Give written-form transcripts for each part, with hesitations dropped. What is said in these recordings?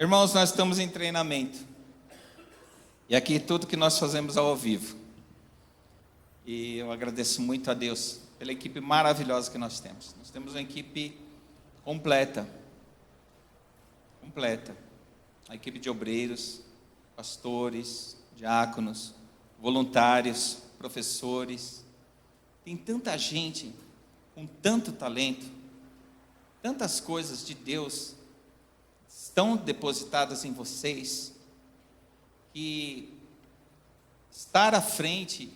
Irmãos, nós estamos em treinamento. E aqui tudo que nós fazemos é ao vivo. E eu agradeço muito a Deus pela equipe maravilhosa que nós temos. Nós temos uma equipe completa. A equipe de obreiros, pastores, diáconos, voluntários, professores. Tem tanta gente com tanto talento, tantas coisas de Deus estão depositadas em vocês, que estar à frente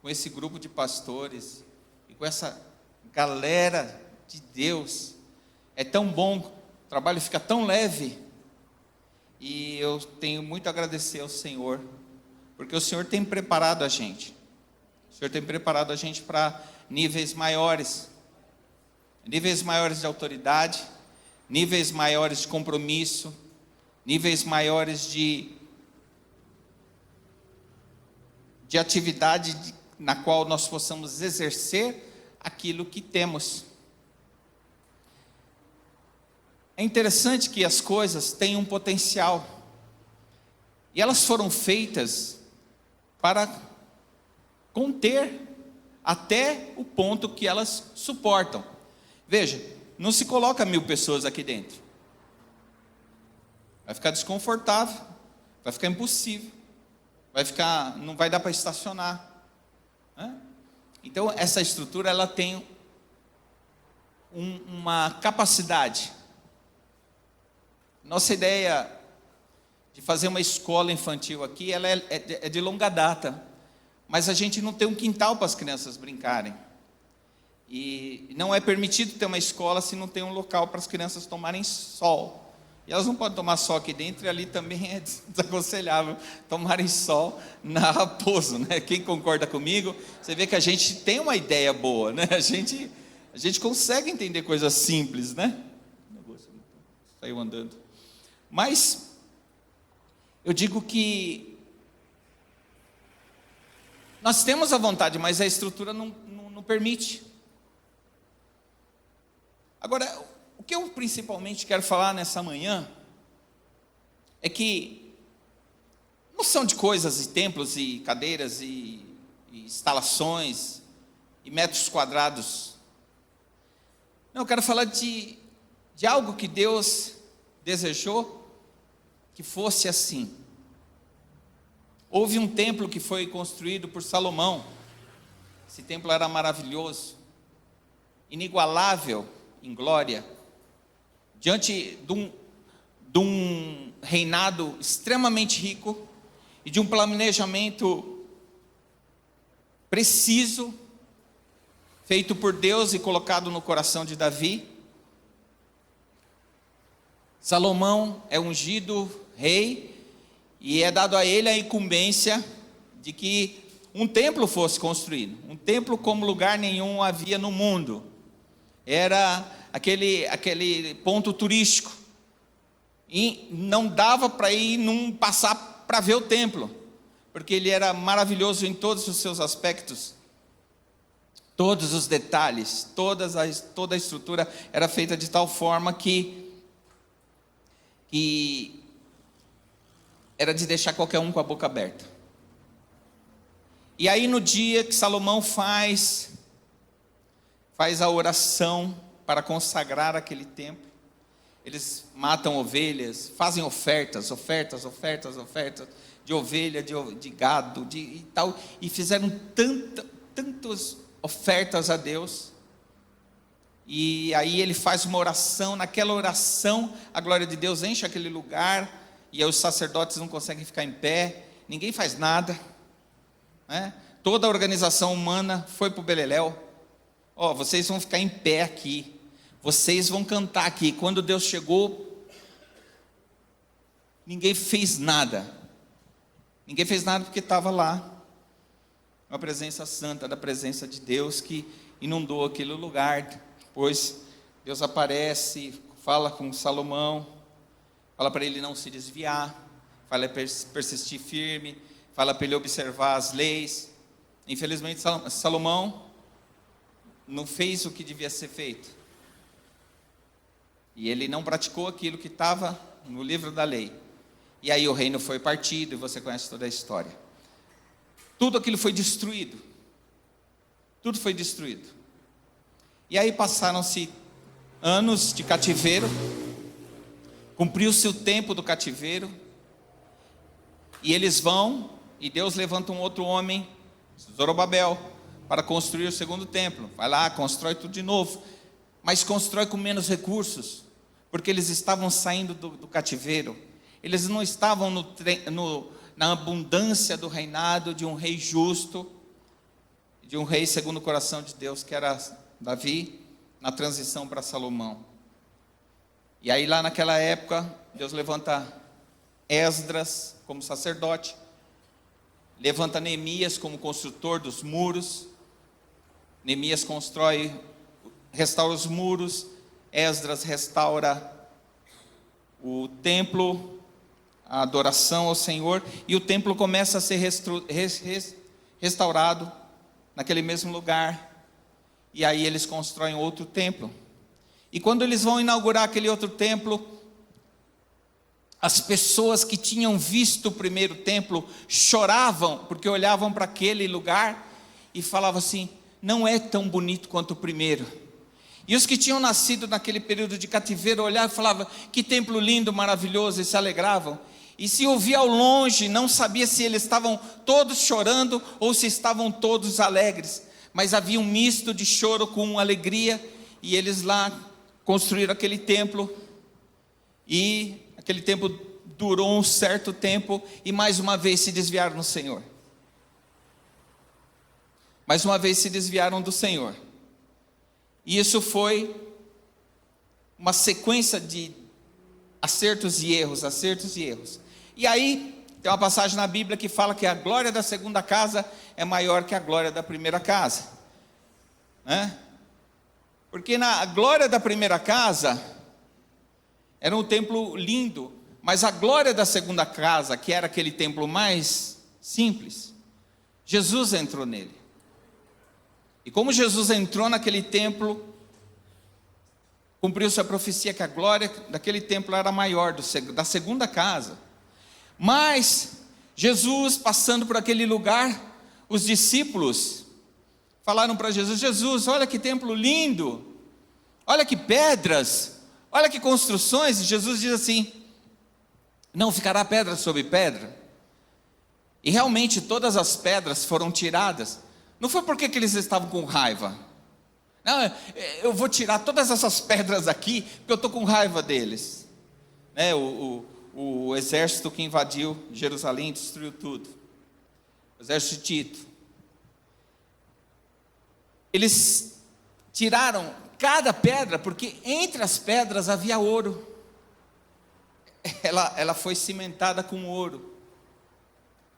com esse grupo de pastores e com essa galera de Deus é tão bom, o trabalho fica tão leve. E eu tenho muito a agradecer ao Senhor, porque o Senhor tem preparado a gente. O Senhor tem preparado a gente para níveis maiores de autoridade, níveis maiores de compromisso, níveis maiores de atividade na qual nós possamos exercer aquilo que temos. É interessante que as coisas têm um potencial, e elas foram feitas para conter até o ponto que elas suportam. Veja, não se coloca 1000 pessoas aqui dentro, vai ficar desconfortável, vai ficar impossível, não vai dar para estacionar, né? Então essa estrutura ela tem uma capacidade. Nossa ideia de fazer uma escola infantil aqui, ela é de longa data, mas a gente não tem um quintal para as crianças brincarem. E não é permitido ter uma escola se não tem um local para as crianças tomarem sol. E elas não podem tomar sol aqui dentro, e ali também é desaconselhável tomarem sol na Raposo, né? Quem concorda comigo, você vê que a gente tem uma ideia boa, né? A gente consegue entender coisas simples, né? O negócio saiu andando. Mas eu digo que nós temos a vontade, mas a estrutura não permite. Agora, o que eu principalmente quero falar nessa manhã é que não são de coisas e templos e cadeiras e instalações e metros quadrados. Não, eu quero falar de algo que Deus desejou que fosse assim. Houve um templo que foi construído por Salomão. Esse templo era maravilhoso, inigualável em glória, diante de um reinado extremamente rico e de um planejamento preciso, feito por Deus e colocado no coração de Davi. Salomão é ungido rei e é dado a ele a incumbência de que um templo fosse construído. Um templo como lugar nenhum havia no mundo. Era aquele ponto turístico. E não dava para ir passar para ver o templo, porque ele era maravilhoso em todos os seus aspectos. Todos os detalhes, toda a estrutura era feita de tal forma que era de deixar qualquer um com a boca aberta. E aí no dia que Salomão faz a oração para consagrar aquele templo, eles matam ovelhas, fazem ofertas de ovelha, de gado, e tal, e fizeram tantas ofertas a Deus. E aí ele faz uma oração, naquela oração a glória de Deus enche aquele lugar, e aí os sacerdotes não conseguem ficar em pé, ninguém faz nada, né? Toda a organização humana foi para o beleléu. Vocês vão ficar em pé aqui, vocês vão cantar aqui. Quando Deus chegou, ninguém fez nada porque estava lá uma presença santa da presença de Deus que inundou aquele lugar. Depois Deus aparece, fala com Salomão, fala para ele não se desviar, fala para persistir firme, fala para ele observar as leis. Infelizmente Salomão não fez o que devia ser feito, e ele não praticou aquilo que estava no livro da lei. E aí o reino foi partido, e você conhece toda a história. Tudo aquilo foi destruído. Tudo foi destruído. E aí passaram-se anos de cativeiro, cumpriu-se o tempo do cativeiro, e eles vão, e Deus levanta um outro homem, Zorobabel, para construir o segundo templo. Vai lá, constrói tudo de novo, mas constrói com menos recursos, porque eles estavam saindo do cativeiro. Eles não estavam na abundância do reinado de um rei justo, de um rei segundo o coração de Deus, que era Davi, na transição para Salomão. E aí lá naquela época, Deus levanta Esdras como sacerdote, levanta Neemias como construtor dos muros. Neemias restaura os muros, Esdras restaura o templo, a adoração ao Senhor, e o templo começa a ser restaurado naquele mesmo lugar. E aí eles constroem outro templo. E quando eles vão inaugurar aquele outro templo, as pessoas que tinham visto o primeiro templo choravam, porque olhavam para aquele lugar e falavam assim: não é tão bonito quanto o primeiro. E os que tinham nascido naquele período de cativeiro olhavam e falavam: que templo lindo, maravilhoso, e se alegravam. E se ouvia ao longe, não sabia se eles estavam todos chorando ou se estavam todos alegres, mas havia um misto de choro com alegria. E eles lá construíram aquele templo, e aquele templo durou um certo tempo, e mais uma vez se desviaram do Senhor. Mais uma vez se desviaram do Senhor. E isso foi uma sequência de acertos e erros, acertos e erros. E aí, tem uma passagem na Bíblia que fala que a glória da segunda casa é maior que a glória da primeira casa, né? Porque na glória da primeira casa era um templo lindo, mas a glória da segunda casa, que era aquele templo mais simples, Jesus entrou nele. E como Jesus entrou naquele templo, cumpriu-se a profecia que a glória daquele templo era maior da segunda casa. Mas Jesus, passando por aquele lugar, os discípulos falaram para Jesus: Jesus, olha que templo lindo, olha que pedras, olha que construções. E Jesus diz assim: não ficará pedra sobre pedra. E realmente todas as pedras foram tiradas. Não foi porque que eles estavam com raiva. Não, eu vou tirar todas essas pedras aqui, porque eu estou com raiva deles. O exército que invadiu Jerusalém destruiu tudo. O exército de Tito. Eles tiraram cada pedra, porque entre as pedras havia ouro. Ela foi cimentada com ouro.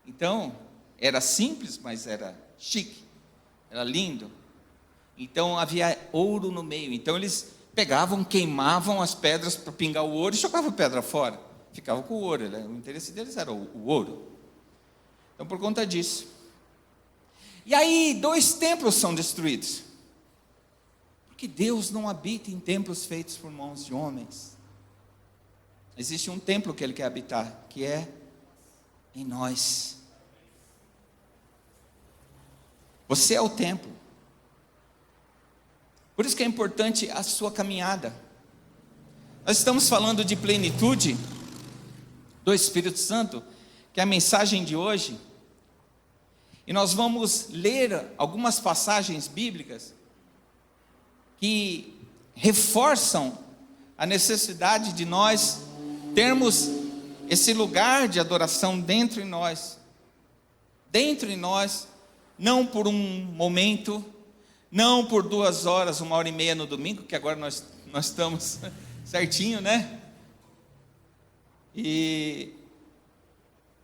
Então, era simples, mas era chique, era lindo. Então havia ouro no meio. Então eles pegavam, queimavam as pedras para pingar o ouro e jogavam a pedra fora. Ficavam com o ouro, o interesse deles era o ouro. Então por conta disso. E aí 2 templos são destruídos. Porque Deus não habita em templos feitos por mãos de homens. Existe um templo que Ele quer habitar, que é em nós. Você é o templo. Por isso que é importante a sua caminhada. Nós estamos falando de plenitude do Espírito Santo, que é a mensagem de hoje. E nós vamos ler algumas passagens bíblicas que reforçam a necessidade de nós termos esse lugar de adoração dentro de nós. Dentro de nós, não por um momento, não por 2 horas, 1h30 no domingo, que agora nós estamos certinho, né? E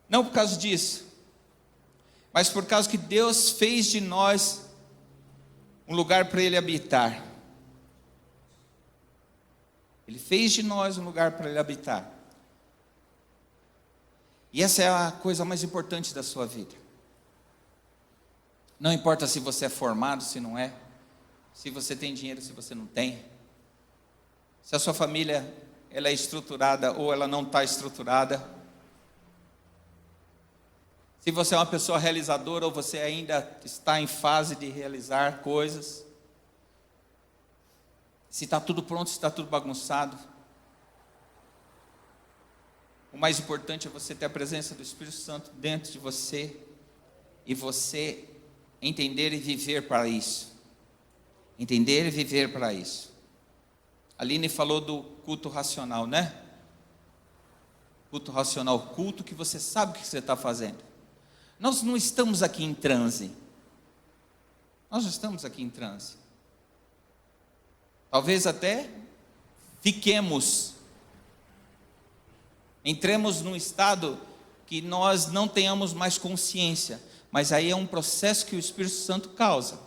não por causa disso, mas por causa que Deus fez de nós um lugar para Ele habitar. Ele fez de nós um lugar para Ele habitar. E essa é a coisa mais importante da sua vida. Não importa se você é formado, se não é, se você tem dinheiro, se você não tem, se a sua família ela é estruturada ou ela não está estruturada. Se você é uma pessoa realizadora ou você ainda está em fase de realizar coisas. Se está tudo pronto, se está tudo bagunçado. O mais importante é você ter a presença do Espírito Santo dentro de você e você entender e viver para isso. Entender e viver para isso. A Aline falou do culto racional, né? Culto racional, culto que você sabe o que você está fazendo. Nós não estamos aqui em transe. Nós não estamos aqui em transe. Talvez até fiquemos, entremos num estado que nós não tenhamos mais consciência, mas aí é um processo que o Espírito Santo causa.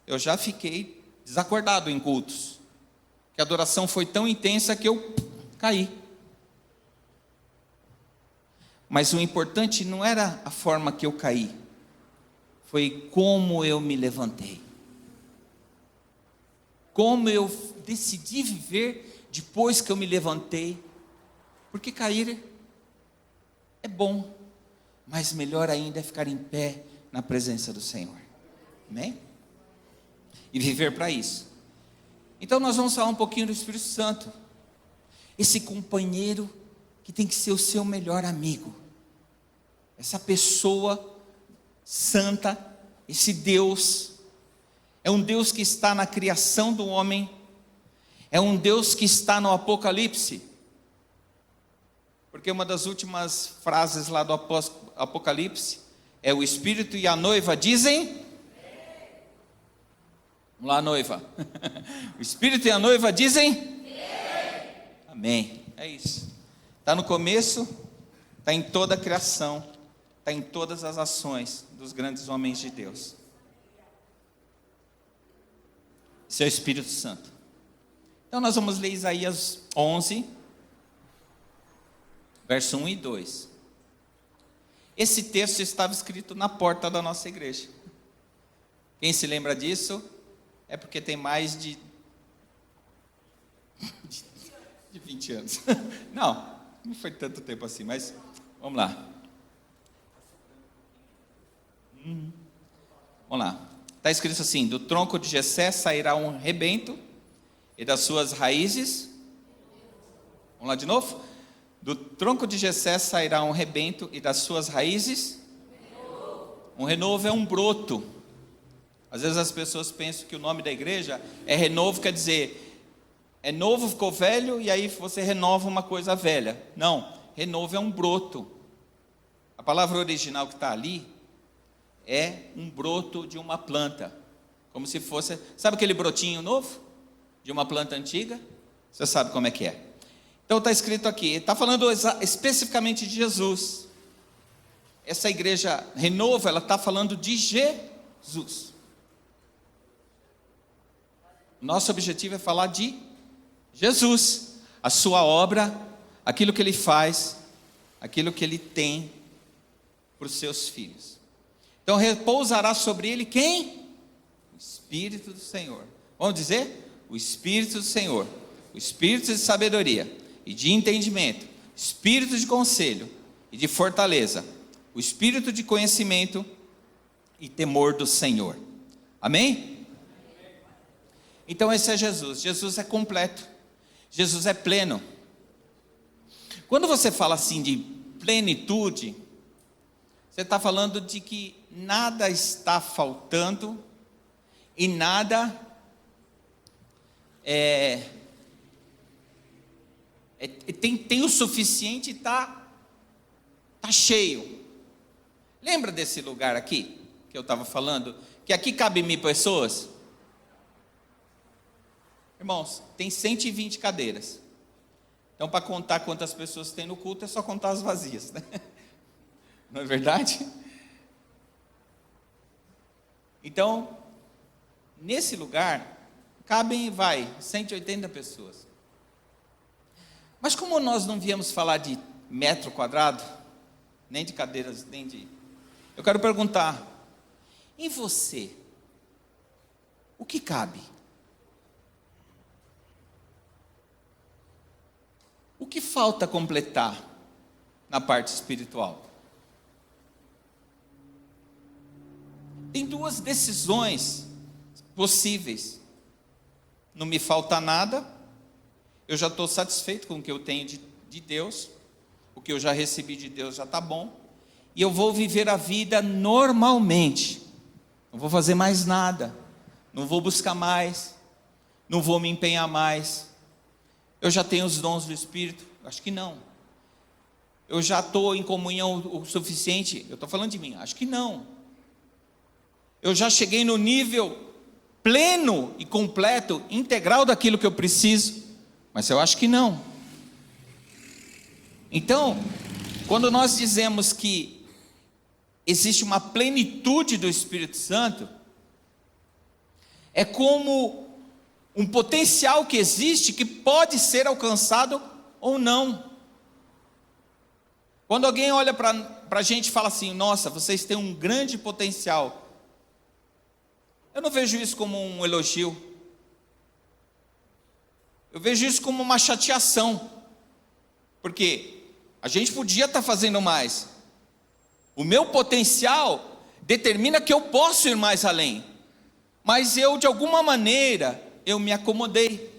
Eu já fiquei desacordado em cultos, que a adoração foi tão intensa que eu caí. Mas o importante não era a forma que eu caí, foi como eu me levantei. Como eu decidi viver depois que eu me levantei. Porque cair é bom, mas melhor ainda é ficar em pé na presença do Senhor. Amém? E viver para isso. Então nós vamos falar um pouquinho do Espírito Santo. Esse companheiro que tem que ser o seu melhor amigo. Essa pessoa santa, esse Deus. É um Deus que está na criação do homem. É um Deus que está no Apocalipse. Porque uma das últimas frases lá do Apocalipse é: o Espírito e a noiva dizem... Vamos lá, noiva. O Espírito e a noiva dizem... Amém. É isso. Está no começo, está em toda a criação, está em todas as ações dos grandes homens de Deus. Seu Espírito Santo. Então nós vamos ler Isaías 11, verso 1 e 2. Esse texto estava escrito na porta da nossa igreja. Quem se lembra disso? É porque tem mais de 20 anos. Não foi tanto tempo assim, mas vamos lá. Vamos lá. Está escrito assim: do tronco de Jessé sairá um rebento, e das suas raízes... Vamos lá de novo? Do tronco de Jessé sairá um rebento, e das suas raízes... Um renovo é um broto. Às vezes as pessoas pensam que o nome da igreja é renovo, quer dizer, é novo, ficou velho, e aí você renova uma coisa velha. Não, renovo é um broto. A palavra original que está ali é um broto de uma planta, como se fosse, sabe aquele brotinho novo de uma planta antiga? Você sabe como é que é. Então está escrito aqui, está falando especificamente de Jesus. Essa igreja Renovo, ela está falando de Jesus. Nosso objetivo é falar de Jesus, a sua obra, aquilo que ele faz, aquilo que ele tem para os seus filhos. Então repousará sobre ele quem? O Espírito do Senhor. Vamos dizer? O Espírito do Senhor. O Espírito de sabedoria e de entendimento. Espírito de conselho e de fortaleza. O Espírito de conhecimento e temor do Senhor. Amém? Então esse é Jesus. Jesus é completo. Jesus é pleno. Quando você fala assim de plenitude, você está falando de que nada está faltando e nada tem o suficiente e está cheio. Lembra desse lugar aqui que eu estava falando? Que aqui cabe 1.000 pessoas? Irmãos, tem 120 cadeiras. Então, para contar quantas pessoas tem no culto, é só contar as vazias, né? Não é verdade? Então, nesse lugar, cabem, 180 pessoas. Mas como nós não viemos falar de metro quadrado, nem de cadeiras, nem de... Eu quero perguntar, em você, o que cabe? O que falta completar na parte espiritual? Tem duas decisões possíveis. Não me falta nada, eu já estou satisfeito com o que eu tenho de Deus, o que eu já recebi de Deus já está bom, e eu vou viver a vida normalmente, não vou fazer mais nada, não vou buscar mais, não vou me empenhar mais. Eu já tenho os dons do Espírito? Acho que não. Eu já estou em comunhão o suficiente? Eu estou falando de mim, acho que não. Eu já cheguei no nível pleno e completo, integral daquilo que eu preciso? Mas eu acho que não. Então, quando nós dizemos que existe uma plenitude do Espírito Santo, é como um potencial que existe, que pode ser alcançado ou não. Quando alguém olha para a gente e fala assim: nossa, vocês têm um grande potencial, eu não vejo isso como um elogio, eu vejo isso como uma chateação, porque a gente podia estar fazendo mais, o meu potencial determina que eu posso ir mais além, mas eu, de alguma maneira, eu me acomodei,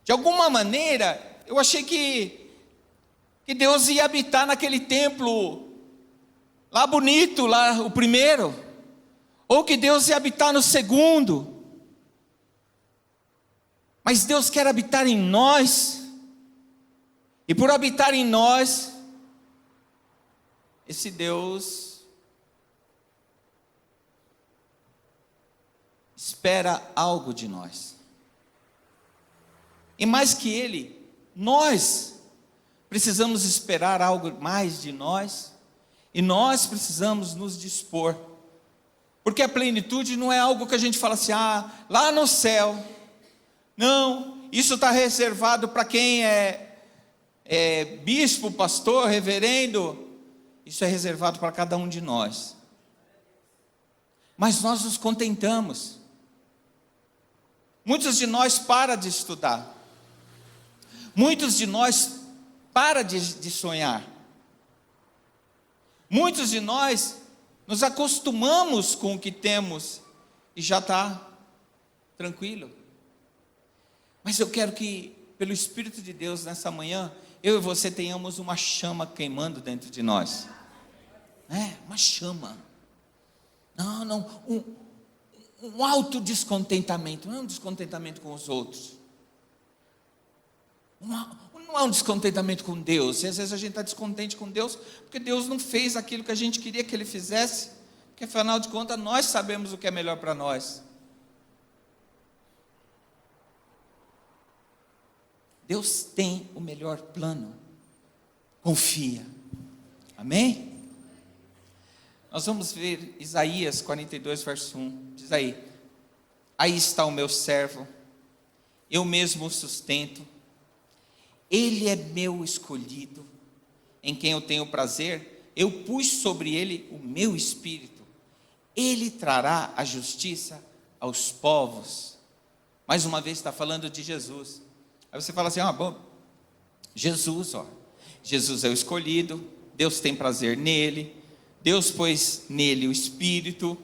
de alguma maneira, eu achei que Deus ia habitar naquele templo, lá bonito, lá o primeiro, ou que Deus ia habitar no segundo, mas Deus quer habitar em nós, e por habitar em nós, esse Deus espera algo de nós, e mais que Ele, nós precisamos esperar algo mais de nós, e nós precisamos nos dispor, porque a plenitude não é algo que a gente fala assim: lá no céu, não, isso está reservado para quem é bispo, pastor, reverendo. Isso é reservado para cada um de nós, mas nós nos contentamos. Muitos de nós param de estudar, muitos de nós param de sonhar, muitos de nós nos acostumamos com o que temos e já está tranquilo. Mas eu quero que, pelo Espírito de Deus, nessa manhã, eu e você tenhamos uma chama queimando dentro de nós. Uma chama. Não, um alto descontentamento. Não é um descontentamento com os outros. Não é um descontentamento com Deus. E às vezes a gente está descontente com Deus, porque Deus não fez aquilo que a gente queria que Ele fizesse, porque afinal de contas nós sabemos o que é melhor para nós. Deus tem o melhor plano. Confia. Amém? Nós vamos ver Isaías 42, verso 1. Diz aí: aí está o meu servo, eu mesmo o sustento. Ele é meu escolhido, em quem eu tenho prazer. Eu pus sobre ele o meu espírito. Ele trará a justiça aos povos. Mais uma vez está falando de Jesus. Aí você fala assim: bom, Jesus é o escolhido, Deus tem prazer nele, Deus pôs nele o espírito,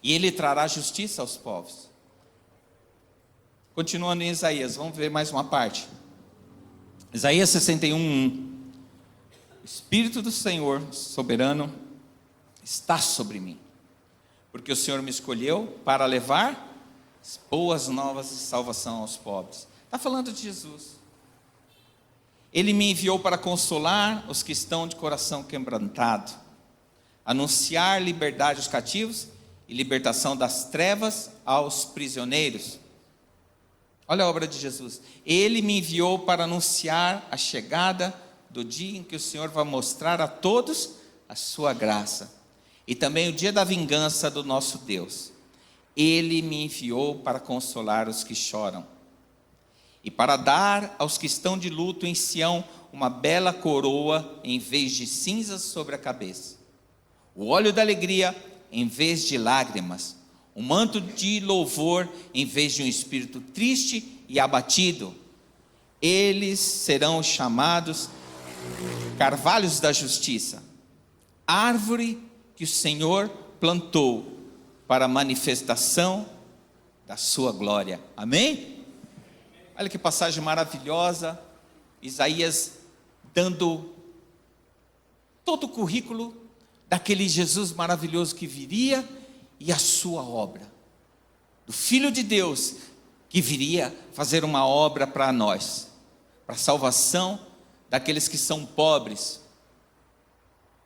e ele trará justiça aos povos. Continuando em Isaías, vamos ver mais uma parte. Isaías 61:1. O Espírito do Senhor soberano está sobre mim, porque o Senhor me escolheu para levar as boas novas de salvação aos pobres. Está falando de Jesus. Ele me enviou para consolar os que estão de coração quebrantado, anunciar liberdade aos cativos e libertação das trevas aos prisioneiros. Olha a obra de Jesus. Ele me enviou para anunciar a chegada do dia em que o Senhor vai mostrar a todos a sua graça, e também o dia da vingança do nosso Deus. Ele me enviou para consolar os que choram, e para dar aos que estão de luto em Sião uma bela coroa em vez de cinzas sobre a cabeça, o óleo da alegria em vez de lágrimas, um manto de louvor em vez de um espírito triste e abatido. eles serão chamados carvalhos da justiça, árvore que o Senhor plantou para a manifestação da sua glória. Amém? Olha que passagem maravilhosa, Isaías dando todo o currículo daquele Jesus maravilhoso que viria e a sua obra, do Filho de Deus que viria fazer uma obra para nós, para a salvação daqueles que são pobres.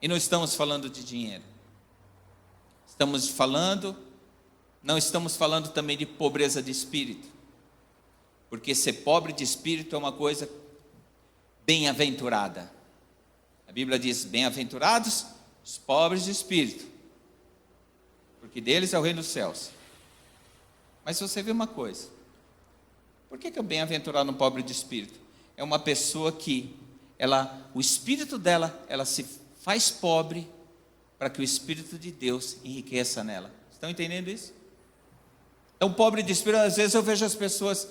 E não estamos falando de dinheiro, não estamos falando também de pobreza de espírito, porque ser pobre de espírito é uma coisa bem-aventurada. A Bíblia diz: bem-aventurados os pobres de espírito, porque deles é o reino dos céus. Mas você vê uma coisa, por que é bem-aventurado um pobre de espírito? É uma pessoa que, o espírito dela, ela se faz pobre, para que o Espírito de Deus enriqueça nela. Estão entendendo isso? Então, pobre de espírito, às vezes eu vejo as pessoas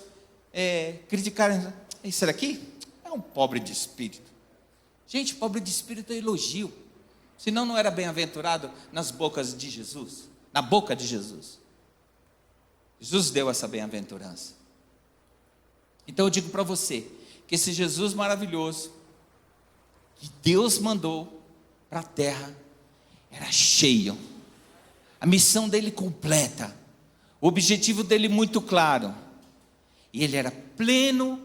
criticarem: esse daqui é um pobre de espírito. Gente, pobre de espírito é elogio, senão não era bem-aventurado nas bocas de Jesus, na boca de Jesus. Jesus deu essa bem-aventurança. Então eu digo para você, que esse Jesus maravilhoso, que Deus mandou para a terra, era cheio, a missão dele completa, o objetivo dele muito claro, e ele era pleno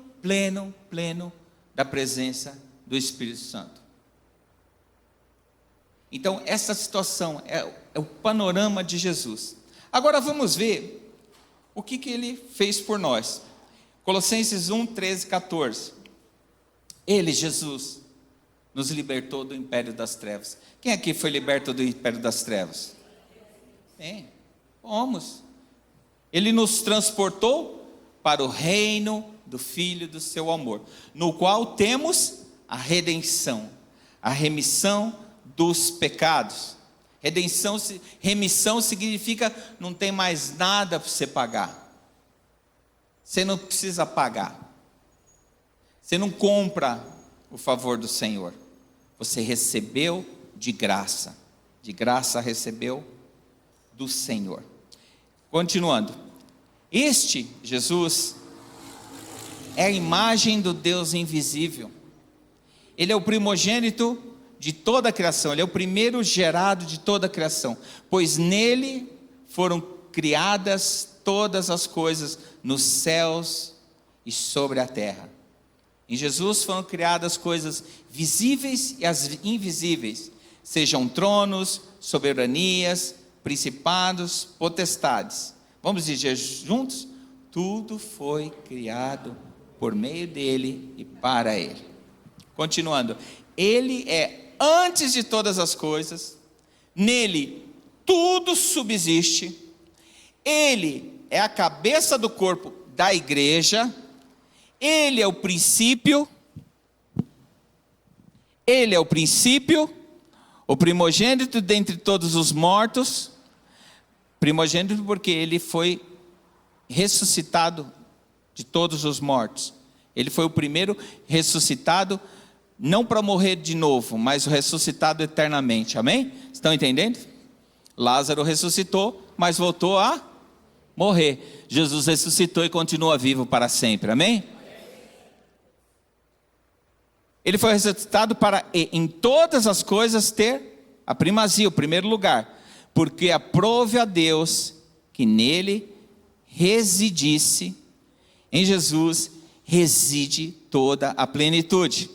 da presença do Espírito Santo. Então essa situação é o panorama de Jesus. Agora vamos ver o que ele fez por nós. Colossenses 1, 13, 14. Ele, Jesus, nos libertou do império das trevas. Quem aqui foi liberto do império das trevas? Fomos. Ele nos transportou para o reino do Filho do seu amor, no qual temos a redenção, a remissão dos pecados. Remissão significa não tem mais nada para você pagar. Você não precisa pagar. Você não compra o favor do Senhor. Você recebeu de graça. De graça recebeu do Senhor. Continuando. Este Jesus é a imagem do Deus invisível. Ele é o primogênito de toda a criação. Ele é o primeiro gerado de toda a criação. Pois nele foram criadas todas as coisas nos céus e sobre a terra. Em Jesus foram criadas coisas visíveis e as invisíveis, sejam tronos, soberanias, principados, potestades. Vamos dizer juntos? Tudo foi criado por meio dele e para ele. Continuando, ele é antes de todas as coisas, nele tudo subsiste, ele é a cabeça do corpo da igreja, ele é o princípio, o primogênito dentre todos os mortos, primogênito porque ele foi ressuscitado de todos os mortos. Ele foi o primeiro ressuscitado, não para morrer de novo, mas ressuscitado eternamente, amém? Estão entendendo? Lázaro ressuscitou, mas voltou a morrer. Jesus ressuscitou e continua vivo para sempre, amém? Ele foi ressuscitado para, em todas as coisas, ter a primazia, o primeiro lugar, porque aprove a Deus que nele residisse, em Jesus reside toda a plenitude.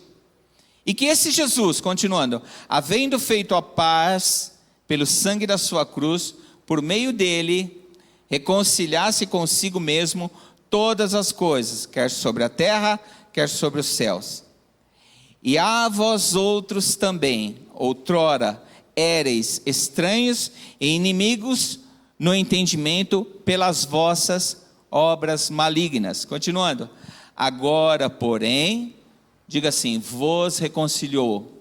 E que esse Jesus, continuando, havendo feito a paz pelo sangue da sua cruz, por meio dele, reconciliasse consigo mesmo todas as coisas, quer sobre a terra, quer sobre os céus. E a vós outros também, outrora, éreis estranhos e inimigos no entendimento pelas vossas obras malignas. Continuando. Agora, porém, diga assim, vos reconciliou.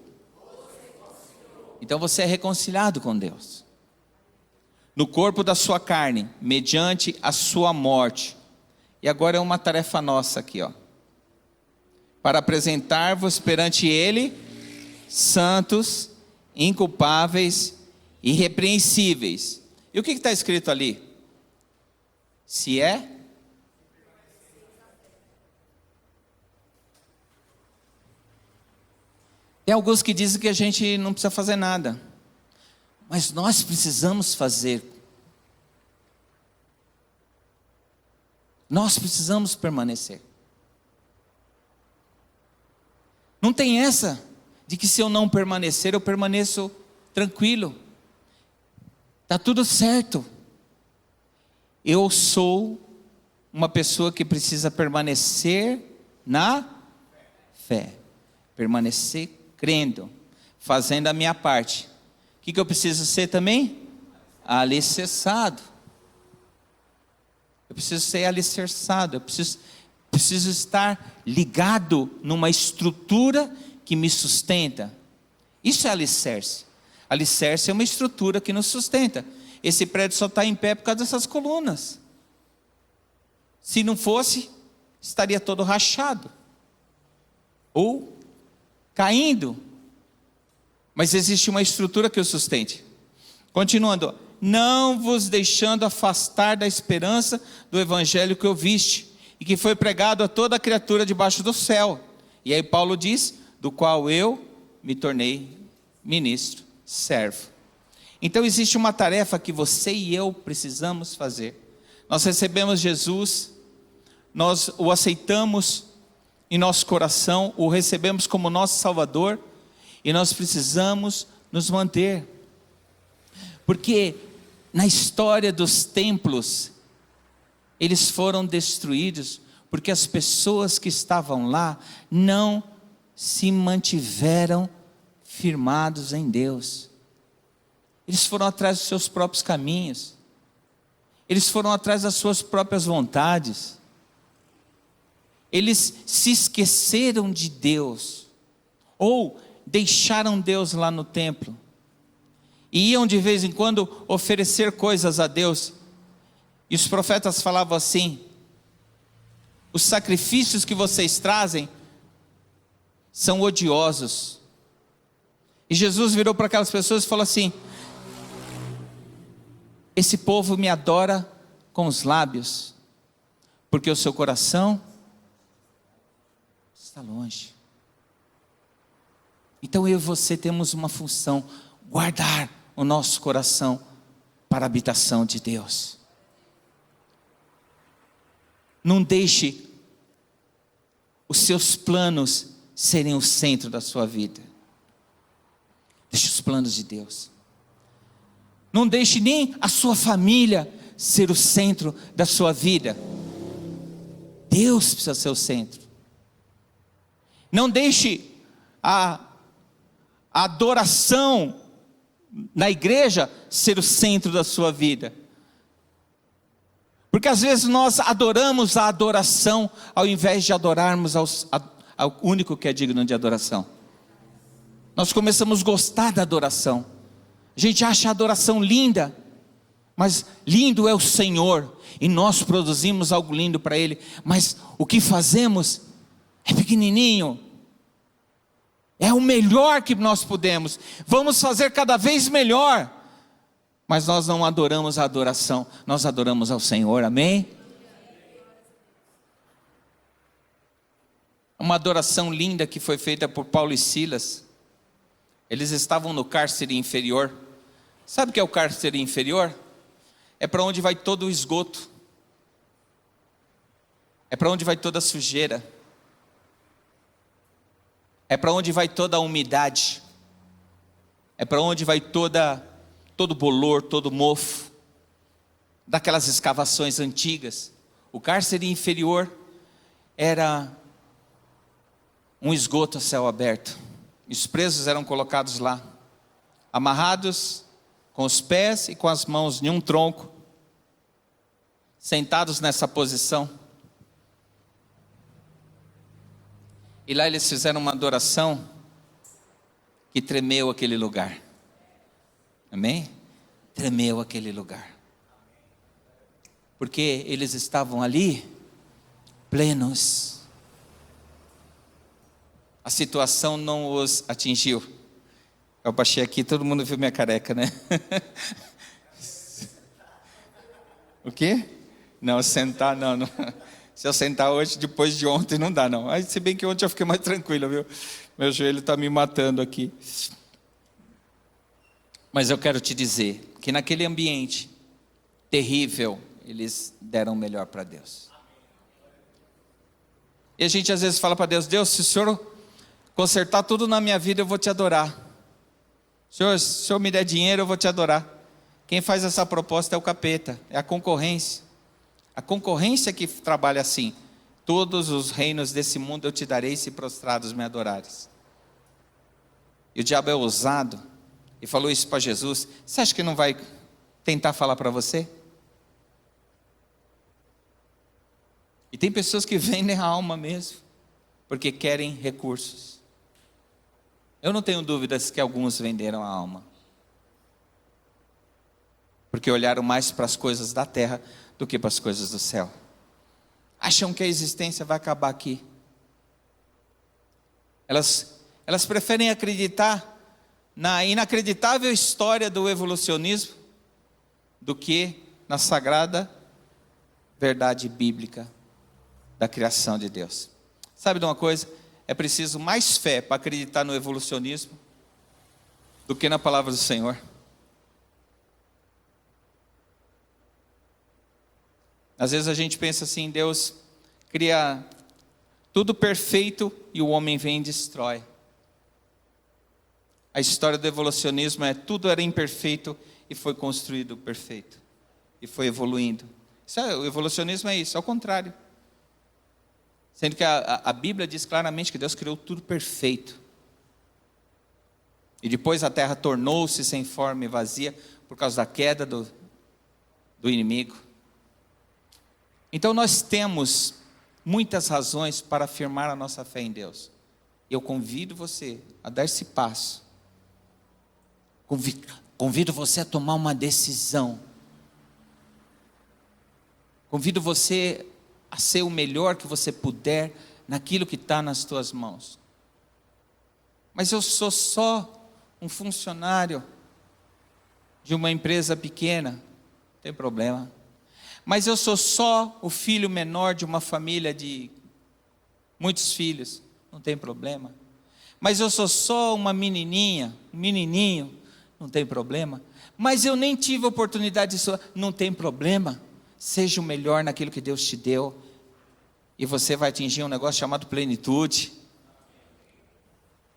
Então você é reconciliado com Deus. No corpo da sua carne, mediante a sua morte. E agora é uma tarefa nossa aqui, ó. para apresentar-vos perante Ele, santos, inculpáveis, irrepreensíveis. E o que está escrito ali? Se é? Tem alguns que dizem que a gente não precisa fazer nada, mas nós precisamos fazer. Nós precisamos permanecer. Não tem essa de que se eu não permanecer, eu permaneço tranquilo. Está tudo certo. Eu sou uma pessoa que precisa permanecer na fé. Permanecer crendo, fazendo a minha parte. O que eu preciso ser também? Alicerçado. Eu preciso ser alicerçado, eu preciso estar ligado numa estrutura que me sustenta. Isso é alicerce. Alicerce é uma estrutura que nos sustenta. Esse prédio só está em pé por causa dessas colunas. Se não fosse, estaria todo rachado. Ou caindo. Mas existe uma estrutura que o sustente. Continuando. Não vos deixando afastar da esperança do evangelho que ouviste, e que foi pregado a toda criatura debaixo do céu. E aí Paulo diz, do qual eu me tornei ministro, servo. Então existe uma tarefa que você e eu precisamos fazer. Nós recebemos Jesus, nós o aceitamos em nosso coração, o recebemos como nosso Salvador, e nós precisamos nos manter. Porque na história dos templos, eles foram destruídos, porque as pessoas que estavam lá não se mantiveram firmados em Deus. Eles foram atrás dos seus próprios caminhos, eles foram atrás das suas próprias vontades, eles se esqueceram de Deus, ou deixaram Deus lá no templo, e iam de vez em quando oferecer coisas a Deus, e os profetas falavam assim: os sacrifícios que vocês trazem são odiosos. E Jesus virou para aquelas pessoas e falou assim: esse povo me adora com os lábios, porque o seu coração está longe. Então eu e você temos uma função: guardar o nosso coração para a habitação de Deus. Não deixe os seus planos serem o centro da sua vida. Deixe os planos de Deus. Não deixe nem a sua família ser o centro da sua vida. Deus precisa ser o centro. Não deixe a adoração na igreja ser o centro da sua vida. Porque às vezes nós adoramos a adoração ao invés de adorarmos ao único que é digno de adoração. Nós começamos a gostar da adoração. A gente acha a adoração linda, mas lindo é o Senhor, e nós produzimos algo lindo para Ele, mas o que fazemos é pequenininho. É o melhor que nós podemos. Vamos fazer cada vez melhor. Mas nós não adoramos a adoração. Nós adoramos ao Senhor. Amém? Uma adoração linda que foi feita por Paulo e Silas. Eles estavam no cárcere inferior. Sabe o que é o cárcere inferior? É para onde vai todo o esgoto. É para onde vai toda a sujeira. É para onde vai toda a umidade. É para onde vai todo o bolor, todo o mofo daquelas escavações antigas. O cárcere inferior era um esgoto a céu aberto. Os presos eram colocados lá, amarrados com os pés e com as mãos em um tronco, sentados nessa posição. E lá eles fizeram uma adoração que tremeu aquele lugar. Amém? Tremeu aquele lugar. Porque eles estavam ali plenos. a situação não os atingiu. Eu baixei aqui, todo mundo viu minha careca, né? O quê? Não, sentar não. Se eu sentar hoje, depois de ontem, não dá não. Se bem que ontem eu fiquei mais tranquilo, viu? Meu joelho está me matando aqui. Mas eu quero te dizer que naquele ambiente terrível, eles deram o melhor para Deus. E a gente às vezes fala para Deus: Deus, se o Senhor consertar tudo na minha vida, eu vou te adorar. Se o Senhor me der dinheiro, eu vou te adorar. Quem faz essa proposta é o capeta, é a concorrência. A concorrência que trabalha assim: todos os reinos desse mundo eu te darei se prostrados me adorares. E o diabo é ousado e falou isso para Jesus. Você acha que não vai tentar falar para você? E tem pessoas que vendem a alma mesmo, porque querem recursos. Eu não tenho dúvidas que alguns venderam a alma, porque olharam mais para as coisas da terra do que para as coisas do céu. Acham que a existência vai acabar aqui. Elas preferem acreditar na inacreditável história do evolucionismo do que na sagrada verdade bíblica da criação de Deus. Sabe de uma coisa? É preciso mais fé para acreditar no evolucionismo do que na palavra do Senhor. Às vezes a gente pensa assim: Deus cria tudo perfeito e o homem vem e destrói. A história do evolucionismo é: tudo era imperfeito e foi construído perfeito. E foi evoluindo. O evolucionismo é isso, ao contrário. Sendo que a Bíblia diz claramente que Deus criou tudo perfeito. E depois a terra tornou-se sem forma e vazia por causa da queda do inimigo. Então nós temos muitas razões para afirmar a nossa fé em Deus. E eu convido você a dar esse passo. Convido você a tomar uma decisão. Convido você a ser o melhor que você puder naquilo que está nas tuas mãos. Mas eu sou só um funcionário de uma empresa pequena, não tem problema. Mas eu sou só o filho menor de uma família de muitos filhos, não tem problema. Mas eu sou só uma menininha, um menininho, não tem problema. Mas eu nem tive oportunidade disso, não tem problema. Seja o melhor naquilo que Deus te deu, e você vai atingir um negócio chamado plenitude.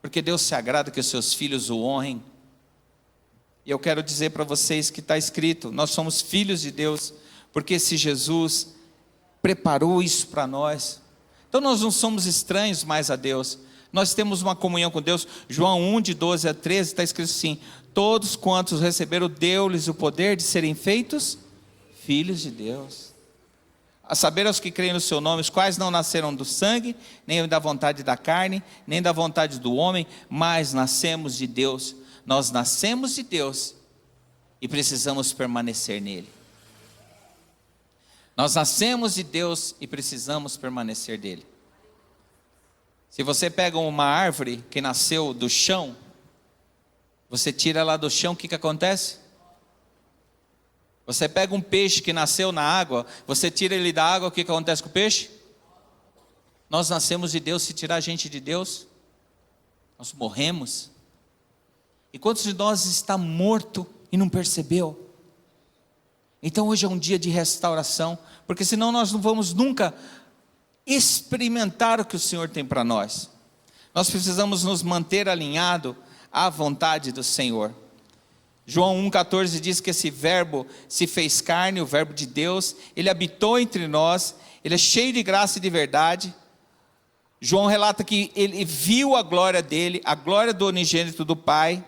Porque Deus se agrada que os seus filhos o honrem. E eu quero dizer para vocês que está escrito: nós somos filhos de Deus, porque esse Jesus preparou isso para nós. Então nós não somos estranhos mais a Deus, nós temos uma comunhão com Deus. João 1, de 12 a 13, está escrito assim: todos quantos receberam, deu-lhes o poder de serem feitos filhos de Deus. A saber, aos que creem no seu nome, os quais não nasceram do sangue, nem da vontade da carne, nem da vontade do homem, mas nascemos de Deus. Nós nascemos de Deus e precisamos permanecer nele. Nós nascemos de Deus e precisamos permanecer dele. Se você pega uma árvore que nasceu do chão, você tira ela do chão, o que acontece? Você pega um peixe que nasceu na água, você tira ele da água, o que acontece com o peixe? Nós nascemos de Deus. Se tirar a gente de Deus, nós morremos. E quantos de nós está morto e não percebeu? Então hoje é um dia de restauração, porque senão nós não vamos nunca experimentar o que o Senhor tem para nós. Nós precisamos nos manter alinhado à vontade do Senhor. João 1,14 diz que esse verbo se fez carne, o verbo de Deus, ele habitou entre nós, ele é cheio de graça e de verdade. João relata que ele viu a glória dele, a glória do unigênito do Pai,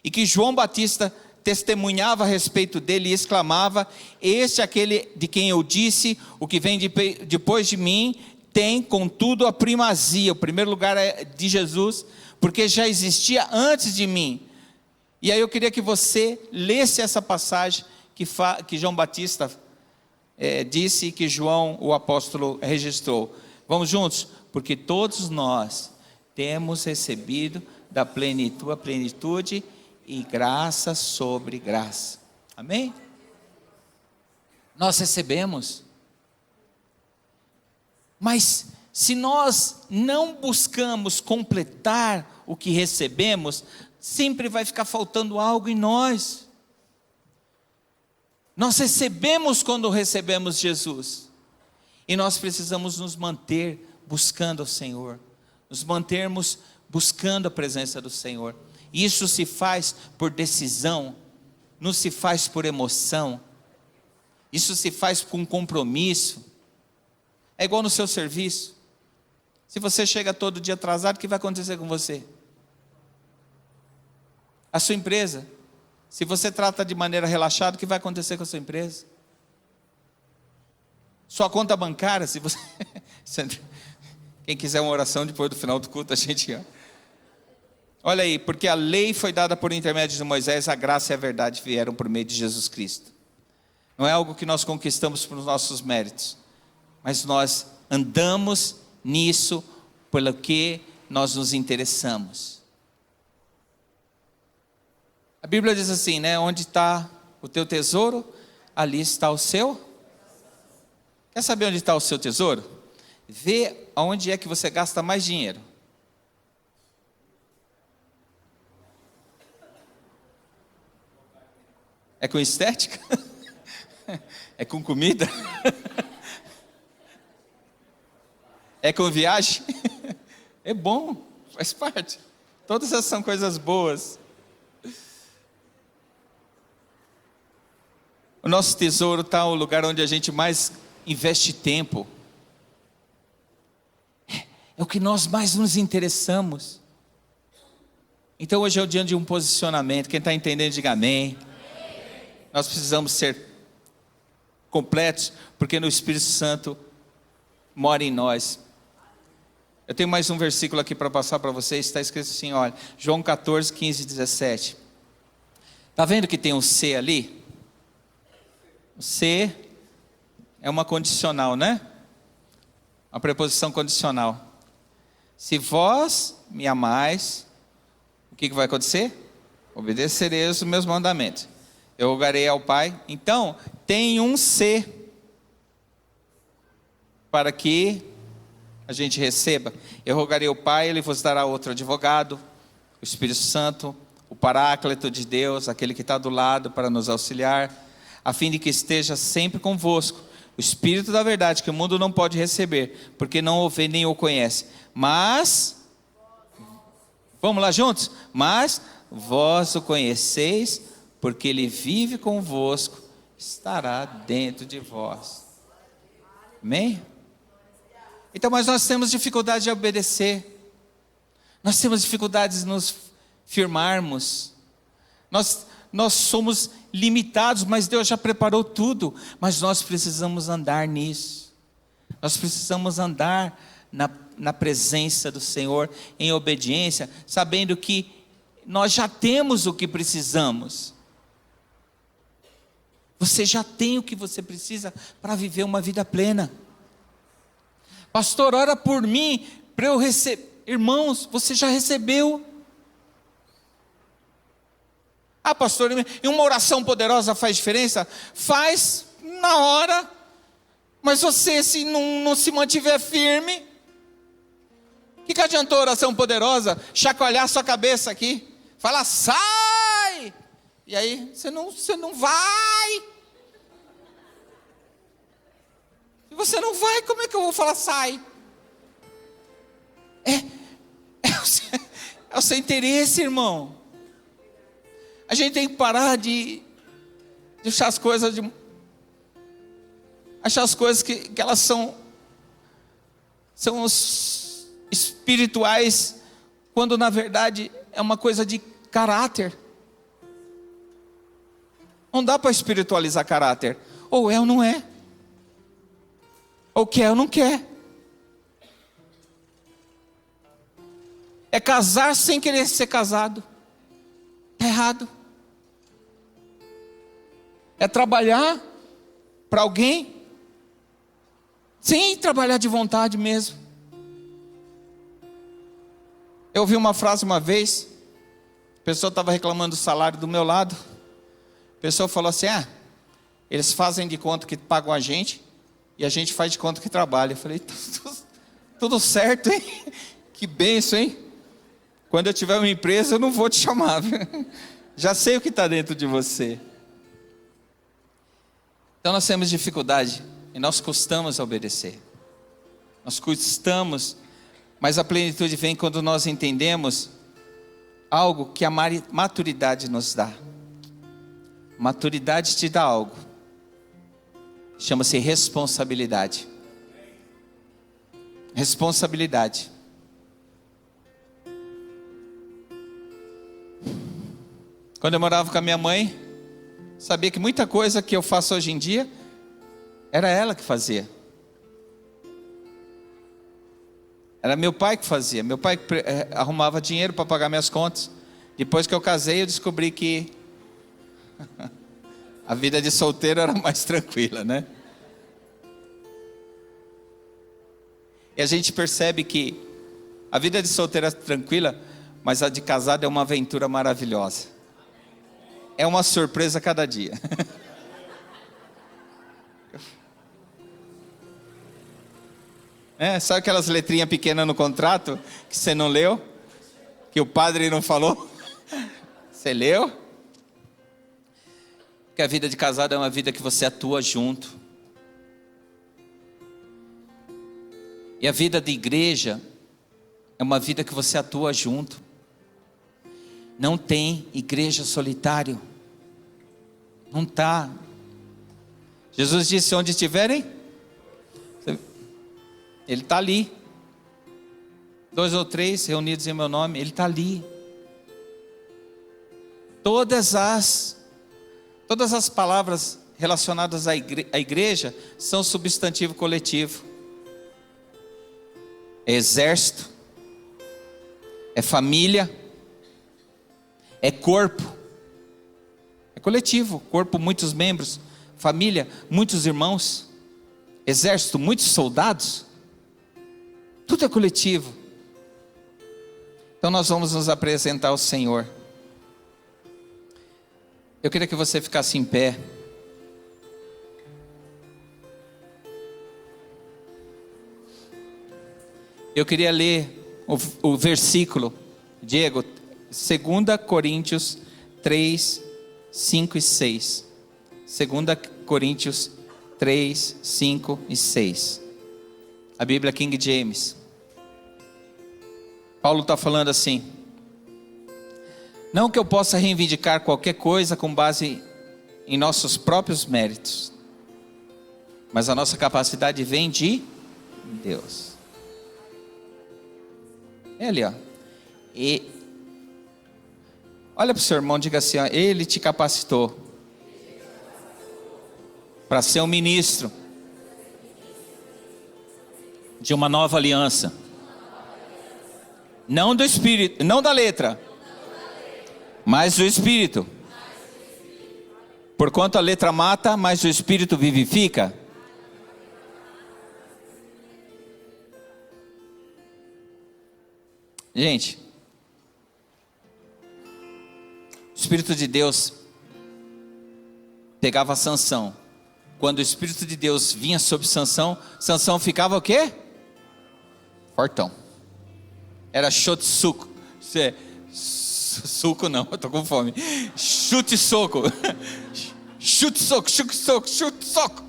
e que João Batista testemunhava a respeito dele e exclamava: este é aquele de quem eu disse, o que vem depois de mim tem contudo a primazia. O primeiro lugar é de Jesus, porque já existia antes de mim. E aí eu queria que você lesse essa passagem que João Batista disse, que João, o apóstolo, registrou. Vamos juntos? Porque todos nós temos recebido da plenitude, a plenitude e graça sobre graça. Amém? Nós recebemos. Mas se nós não buscamos completar o que recebemos, sempre vai ficar faltando algo em nós. Nós recebemos quando recebemos Jesus. E nós precisamos nos manter buscando o Senhor. Nos mantermos buscando a presença do Senhor. Isso se faz por decisão, não se faz por emoção. Isso se faz com compromisso. É igual no seu serviço. Se você chega todo dia atrasado, o que vai acontecer com você? A sua empresa. Se você trata de maneira relaxada, o que vai acontecer com a sua empresa? Sua conta bancária, se você... Quem quiser uma oração depois do final do culto, a gente... Olha aí, porque a lei foi dada por intermédio de Moisés, a graça e a verdade vieram por meio de Jesus Cristo. Não é algo que nós conquistamos por nossos méritos, mas nós andamos nisso pelo que nós nos interessamos. A Bíblia diz assim, né? Onde está o teu tesouro, ali está o seu. Quer saber onde está o seu tesouro? Vê aonde é que você gasta mais dinheiro. É com estética? É com comida? É com viagem? É bom, faz parte. Todas essas são coisas boas. O nosso tesouro está no lugar onde a gente mais investe tempo. É o que nós mais nos interessamos. Então hoje é o dia de um posicionamento. Quem está entendendo, diga amém. Nós precisamos ser completos, porque no Espírito Santo mora em nós. Eu tenho mais um versículo aqui para passar para vocês. Está escrito assim, olha, João 14, 15 e 17. Está vendo que tem um C ali? O C é uma condicional, né? Uma preposição condicional. Se vós me amais, o que vai acontecer? Obedecereis os meus mandamentos. Eu rogarei ao Pai. Então, tem um C para que a gente receba. Eu rogarei ao Pai, Ele vos dará outro advogado, o Espírito Santo, o Paráclito de Deus, aquele que está do lado para nos auxiliar, a fim de que esteja sempre convosco. O Espírito da verdade, que o mundo não pode receber, porque não o vê nem o conhece. Mas, vamos lá juntos? Mas vós o conheceis, porque Ele vive convosco, estará dentro de vós. Amém? Então, mas nós temos dificuldade de obedecer. Nós temos dificuldades de nos firmarmos. Nós somos limitados, mas Deus já preparou tudo. Mas nós precisamos andar nisso. Nós precisamos andar na presença do Senhor, em obediência, sabendo que nós já temos o que precisamos. Você já tem o que você precisa para viver uma vida plena. Pastor, ora por mim, para eu receber. Irmãos, você já recebeu. Ah, pastor, e uma oração poderosa faz diferença? Faz na hora. Mas você, se não se mantiver firme, o que adiantou a oração poderosa? Chacoalhar sua cabeça aqui, falar, sai! E aí, você não vai. Se você não vai, como é que eu vou falar, sai? É o seu interesse, irmão. A gente tem que parar de achar as coisas que elas são espirituais, quando na verdade é uma coisa de caráter. Não dá para espiritualizar caráter. Ou é ou não é. Ou quer ou não quer. É casar sem querer ser casado. Está errado. É trabalhar para alguém sem trabalhar de vontade mesmo. Eu ouvi uma frase uma vez, a pessoa estava reclamando do salário do meu lado, a pessoa falou assim, eles fazem de conta que pagam a gente, e a gente faz de conta que trabalha. Eu falei, tudo certo, hein? Que benção, hein? Quando eu tiver uma empresa, eu não vou te chamar, viu? Já sei o que está dentro de você. Então nós temos dificuldade, e nós custamos a obedecer. Nós custamos, mas a plenitude vem quando nós entendemos algo que a maturidade nos dá. Maturidade te dá algo. Chama-se responsabilidade. Responsabilidade. Quando eu morava com a minha mãe, sabia que muita coisa que eu faço hoje em dia, era ela que fazia. Era meu pai que fazia. Meu pai arrumava dinheiro para pagar minhas contas. Depois que eu casei, eu descobri que a vida de solteiro era mais tranquila, né? E a gente percebe que a vida de solteiro é tranquila, mas a de casado é uma aventura maravilhosa. É uma surpresa a cada dia. Sabe aquelas letrinhas pequenas no contrato que você não leu? Que o padre não falou? Você leu? Que a vida de casado é uma vida que você atua junto. E a vida de igreja é uma vida que você atua junto. Não tem igreja solitário. Não está. Jesus disse, onde estiverem, Ele está ali. 2 ou 3 reunidos em meu nome, Ele está ali. Todas as palavras relacionadas à igreja são substantivo coletivo. É exército, é família, é corpo, é coletivo. Corpo, muitos membros. Família, muitos irmãos. Exército, muitos soldados. Tudo é coletivo. Então nós vamos nos apresentar ao Senhor. Eu queria que você ficasse em pé. Eu queria ler o versículo, Diego, 2 Coríntios 3, 5 e 6. 2 Coríntios 3, 5 e 6. A Bíblia King James. Paulo está falando assim: não que eu possa reivindicar qualquer coisa com base em nossos próprios méritos, mas a nossa capacidade vem de Deus. É ali, ó. E olha para o seu irmão, diga assim, ó, Ele te capacitou para ser um ministro de uma nova aliança. Não do Espírito, não da letra, mas do Espírito. Porquanto a letra mata, mas o Espírito vivifica. Gente, o Espírito de Deus pegava Sansão. Quando o Espírito de Deus vinha sobre Sansão, Sansão ficava o quê? Fortão. Era chute suco. Suco não, eu estou com fome. Chute soco. Chute soco, chute soco, chute soco.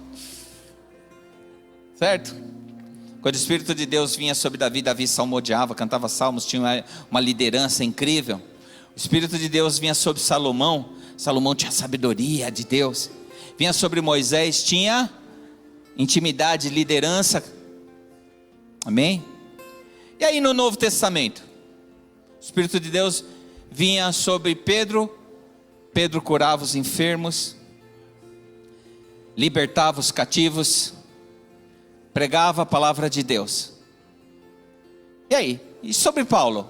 Certo? Quando o Espírito de Deus vinha sobre Davi, Davi salmodiava, cantava salmos, tinha uma liderança incrível. O Espírito de Deus vinha sobre Salomão, Salomão tinha sabedoria de Deus. Vinha sobre Moisés, tinha intimidade, liderança. Amém? E aí no Novo Testamento, o Espírito de Deus vinha sobre Pedro. Pedro curava os enfermos, libertava os cativos, pregava a palavra de Deus. E aí? E sobre Paulo?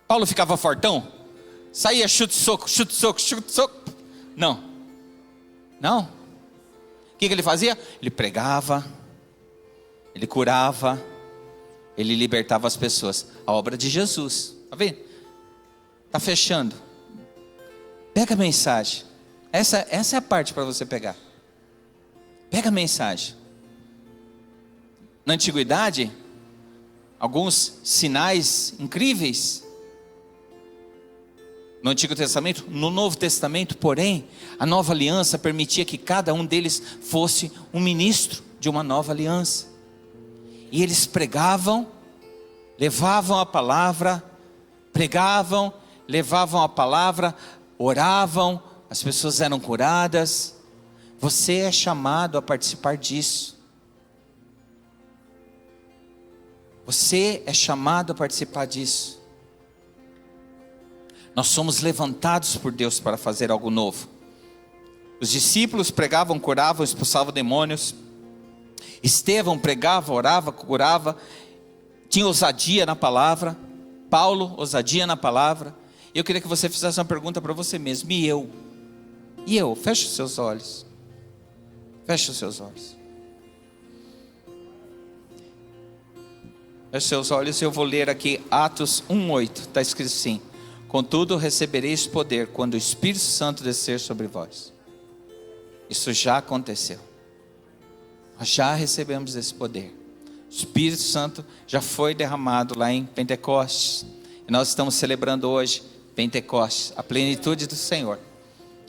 Paulo ficava fortão? Saía chute, soco, chute, soco, chute, soco? Não. Não. O que ele fazia? Ele pregava, ele curava, ele libertava as pessoas. A obra de Jesus, está vendo? Está fechando. Pega a mensagem. Essa é a parte para você pegar. Pega a mensagem. Na antiguidade, alguns sinais incríveis. No Antigo Testamento, no Novo Testamento, porém, a nova aliança permitia que cada um deles fosse um ministro de uma nova aliança. E eles pregavam, levavam a palavra, pregavam, levavam a palavra, oravam, as pessoas eram curadas. Você é chamado a participar disso. Você é chamado a participar disso. Nós somos levantados por Deus para fazer algo novo. Os discípulos pregavam, curavam, expulsavam demônios. Estevão pregava, orava, curava. Tinha ousadia na palavra. Paulo, ousadia na palavra. Eu queria que você fizesse uma pergunta para você mesmo. E eu? E eu? Feche os seus olhos. Feche os seus olhos. Feche os seus olhos e eu vou ler aqui Atos 1:8. Está escrito assim: contudo recebereis poder quando o Espírito Santo descer sobre vós. Isso já aconteceu. Nós já recebemos esse poder. O Espírito Santo já foi derramado lá em Pentecostes. E nós estamos celebrando hoje Pentecostes, a plenitude do Senhor.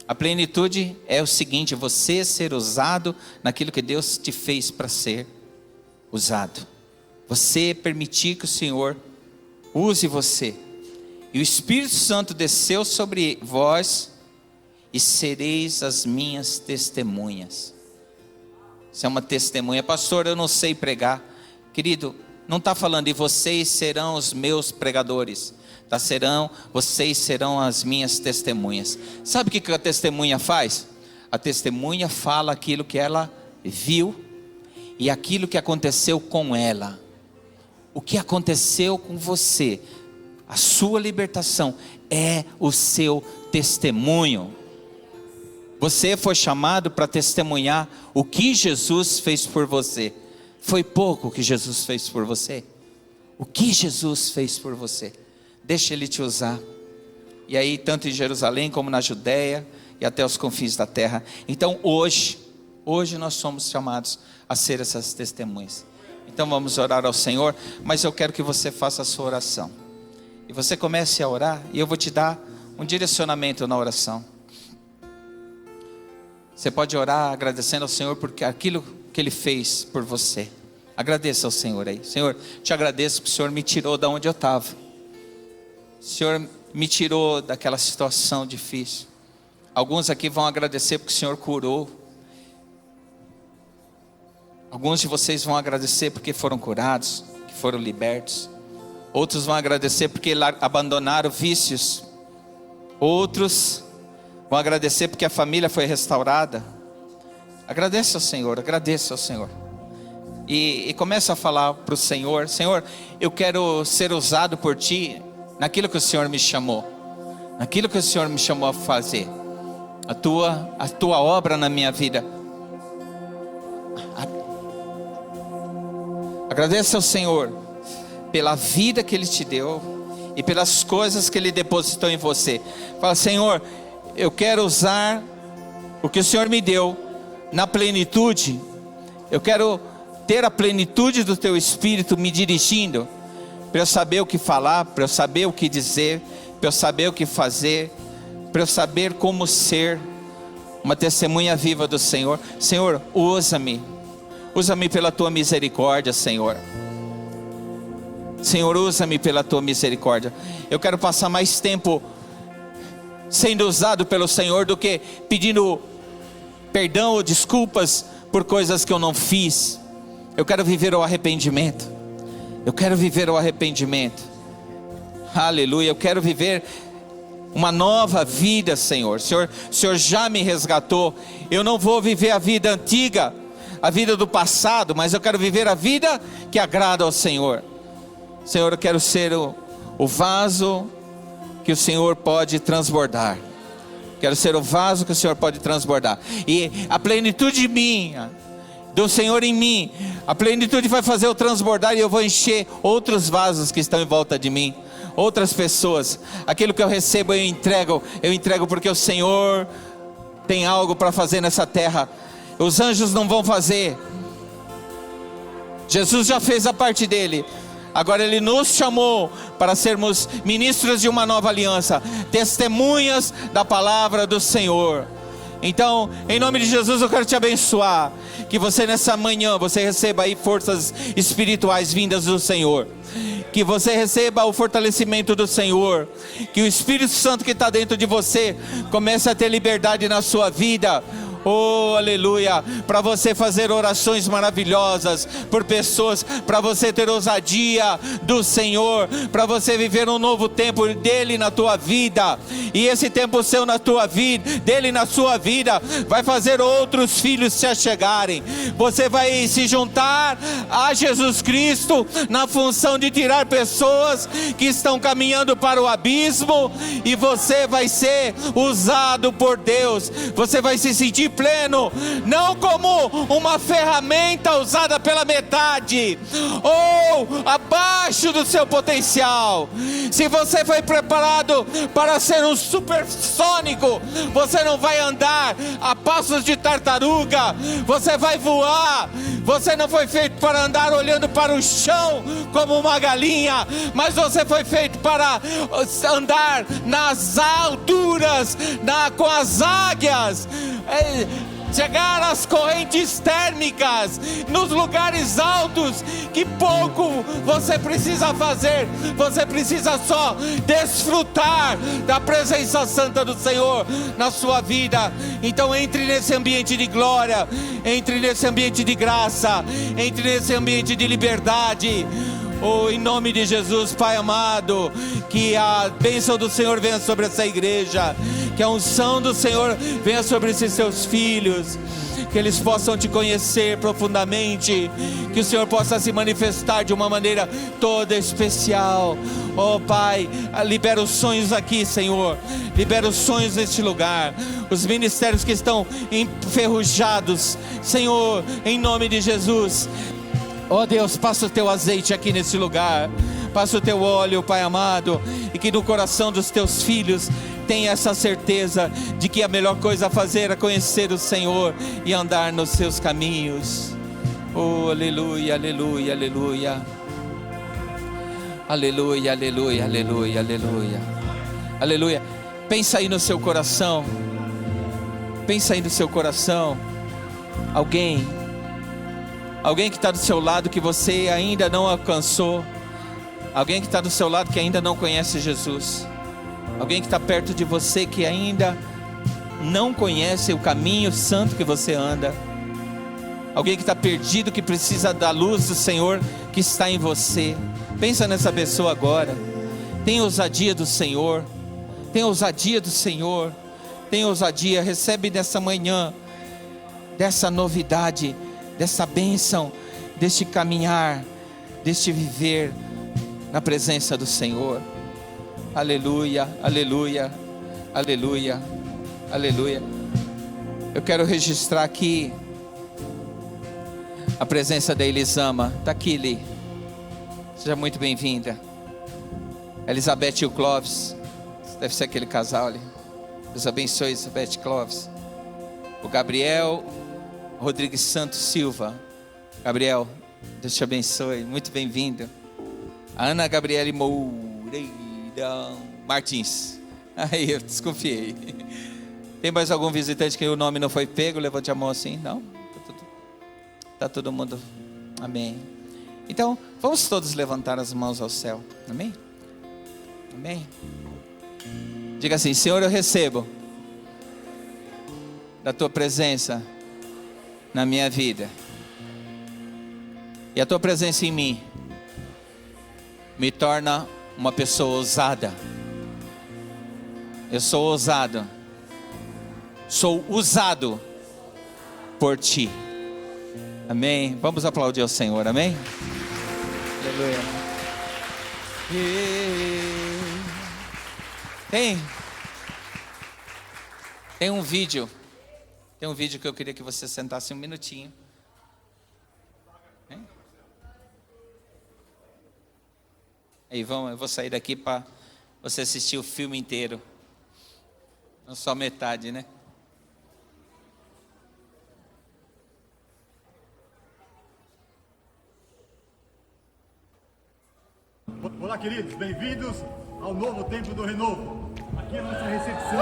A plenitude é o seguinte: você ser usado naquilo que Deus te fez para ser usado. Você permitir que o Senhor use você. E o Espírito Santo desceu sobre vós, e sereis as minhas testemunhas. Você é uma testemunha. Pastor, eu não sei pregar. Querido, não está falando e vocês serão os meus pregadores. Vocês serão as minhas testemunhas. Sabe o que a testemunha faz? A testemunha fala aquilo que ela viu e aquilo que aconteceu com ela. O que aconteceu com você, a sua libertação é o seu testemunho. Você foi chamado para testemunhar o que Jesus fez por você. Foi pouco o que Jesus fez por você? O que Jesus fez por você? Deixa Ele te usar. E aí, tanto em Jerusalém como na Judéia e até os confins da terra. Então hoje nós somos chamados a ser essas testemunhas. Então vamos orar ao Senhor, mas eu quero que você faça a sua oração. E você comece a orar e eu vou te dar um direcionamento na oração. Você pode orar agradecendo ao Senhor por aquilo que Ele fez por você. Agradeça ao Senhor aí. Senhor, te agradeço porque o Senhor me tirou da onde eu estava. O Senhor me tirou daquela situação difícil. Alguns aqui vão agradecer porque o Senhor curou. Alguns de vocês vão agradecer porque foram curados, que foram libertos. Outros vão agradecer porque abandonaram vícios. Outros vão agradecer porque a família foi restaurada. Agradeça ao Senhor, agradeça ao Senhor. E começa a falar para o Senhor: Senhor, eu quero ser usado por Ti naquilo que o Senhor me chamou. Naquilo que o Senhor me chamou a fazer. A tua obra na minha vida. Agradeça ao Senhor pela vida que Ele te deu e pelas coisas que Ele depositou em você. Fala: Senhor, eu quero usar o que o Senhor me deu na plenitude. Eu quero ter a plenitude do Teu Espírito me dirigindo, para eu saber o que falar, para eu saber o que dizer, para eu saber o que fazer, para eu saber como ser uma testemunha viva do Senhor. Senhor, usa-me pela Tua misericórdia, Senhor. Senhor, usa-me pela Tua misericórdia. Eu quero passar mais tempo sendo usado pelo Senhor do que pedindo perdão ou desculpas por coisas que eu não fiz. Eu quero viver o arrependimento. Eu quero viver o arrependimento. Aleluia. Eu quero viver uma nova vida, Senhor. O Senhor já me resgatou. Eu não vou viver a vida antiga, a vida do passado, mas eu quero viver a vida que agrada ao Senhor. Senhor, eu quero ser o vaso que o Senhor pode transbordar. Quero ser o vaso que o Senhor pode transbordar. E a plenitude minha do Senhor em mim, a plenitude vai fazer eu transbordar e eu vou encher outros vasos que estão em volta de mim, outras pessoas. Aquilo que eu recebo eu entrego porque o Senhor tem algo para fazer nessa terra. Os anjos não vão fazer, Jesus já fez a parte dele. Agora Ele nos chamou para sermos ministros de uma nova aliança, testemunhas da palavra do Senhor. Então, em nome de Jesus, eu quero te abençoar, que você nessa manhã, você receba aí forças espirituais vindas do Senhor, que você receba o fortalecimento do Senhor, que o Espírito Santo que está dentro de você comece a ter liberdade na sua vida. Oh, aleluia, para você fazer orações maravilhosas por pessoas, para você ter ousadia do Senhor, para você viver um novo tempo dele na tua vida, e esse tempo seu na tua vida, dele na sua vida, vai fazer outros filhos se achegarem. Você vai se juntar a Jesus Cristo na função de tirar pessoas que estão caminhando para o abismo, e você vai ser usado por Deus. Você vai se sentir pleno, não como uma ferramenta usada pela metade, ou abaixo do seu potencial. Se você foi preparado para ser um supersônico, você não vai andar a passos de tartaruga, você vai voar. Você não foi feito para andar olhando para o chão como uma galinha, mas você foi feito para andar nas alturas, com as águias, chegar às correntes térmicas, nos lugares altos, que pouco você precisa fazer. Você precisa só desfrutar da presença santa do Senhor na sua vida. Então entre nesse ambiente de glória, entre nesse ambiente de graça, entre nesse ambiente de liberdade. Oh, em nome de Jesus, Pai amado, que a bênção do Senhor venha sobre essa igreja, que a unção do Senhor venha sobre esses seus filhos, que eles possam te conhecer profundamente, que o Senhor possa se manifestar de uma maneira toda especial. Oh Pai, libera os sonhos aqui, Senhor, libera os sonhos neste lugar, os ministérios que estão enferrujados, Senhor, em nome de Jesus. Oh Deus, passa o teu azeite aqui nesse lugar, passa o teu óleo, Pai amado, e que no coração dos teus filhos tenha essa certeza de que a melhor coisa a fazer é conhecer o Senhor e andar nos seus caminhos. Oh, aleluia, aleluia, aleluia. Aleluia, aleluia, aleluia, aleluia. Aleluia. Pensa aí no seu coração. Pensa aí no seu coração. Alguém que está do seu lado que você ainda não alcançou. Alguém que está do seu lado que ainda não conhece Jesus. Alguém que está perto de você que ainda não conhece o caminho santo que você anda. Alguém que está perdido, que precisa da luz do Senhor que está em você. Pensa nessa pessoa agora. Tem ousadia do Senhor. Tem ousadia do Senhor. Tem ousadia. Recebe nessa manhã dessa novidade, dessa bênção, deste caminhar, deste viver na presença do Senhor. Aleluia, aleluia, aleluia, aleluia. Eu quero registrar aqui a presença da Elisama. Está aqui, Eli. Seja muito bem-vinda. Elizabeth e o Clóvis. Deve ser aquele casal ali. Deus abençoe, Elizabeth e Clóvis. O Gabriel Rodrigues Santos Silva. Gabriel, Deus te abençoe, muito bem-vindo. A Ana Gabriele Moreira Martins. Aí eu desconfiei. Tem mais algum visitante que o nome não foi pego? Levante a mão assim. Não? Tá todo mundo. Amém. Então, vamos todos levantar as mãos ao céu. Amém? Amém? Diga assim: Senhor, eu recebo da tua presença na minha vida, e a tua presença em mim me torna uma pessoa ousada. Eu sou ousado, sou usado por ti. Amém. Vamos aplaudir ao Senhor. Amém. Aleluia. Tem um vídeo que eu queria que você sentasse um minutinho Aí eu vou sair daqui para você assistir o filme inteiro. Não só metade, né? Olá, queridos, bem-vindos ao novo Templo do Renovo. Aqui é a nossa recepção.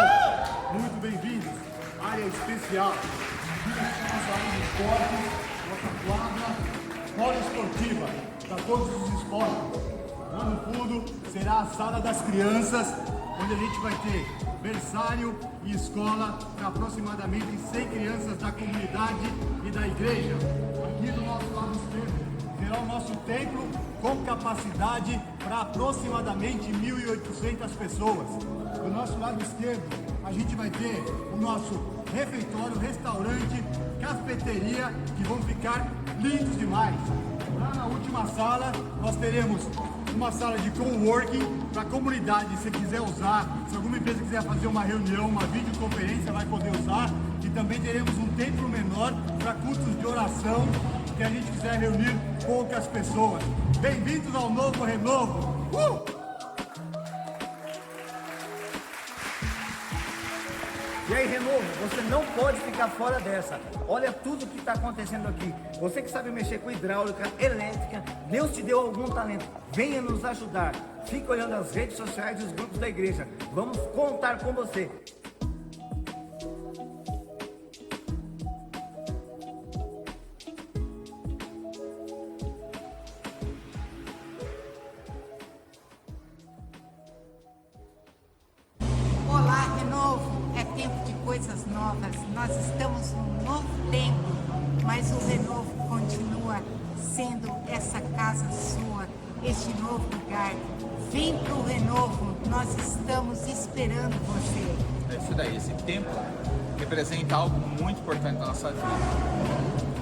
Muito bem-vindos. Área especial. Aqui é nossa área de esporte, nossa quadra, bola esportiva, para todos os esportes. Lá no fundo será a sala das crianças, onde a gente vai ter berçário e escola para aproximadamente 100 crianças da comunidade e da igreja. Aqui do nosso lado esquerdo será o nosso templo com capacidade para aproximadamente 1.800 pessoas. Do nosso lado esquerdo a gente vai ter o nosso refeitório, restaurante, cafeteria, que vão ficar lindos demais. Lá na última sala nós teremos uma sala de coworking para a comunidade, se quiser usar, se alguma empresa quiser fazer uma reunião, uma videoconferência, vai poder usar. E também teremos um templo menor para cultos de oração, que a gente quiser reunir poucas pessoas. Bem-vindos ao novo Renovo! E aí, Renovo, você não pode ficar fora dessa. Olha tudo que está acontecendo aqui. Você que sabe mexer com hidráulica, elétrica, Deus te deu algum talento. Venha nos ajudar. Fique olhando as redes sociais e os grupos da igreja. Vamos contar com você. Olá, Renovo. É tempo de coisas novas. Nós estamos num novo tempo, mas o Renovo continua sendo essa casa sua, este novo lugar. Vem para o Renovo, nós estamos esperando você. É isso daí, esse tempo representa algo muito importante na nossa vida.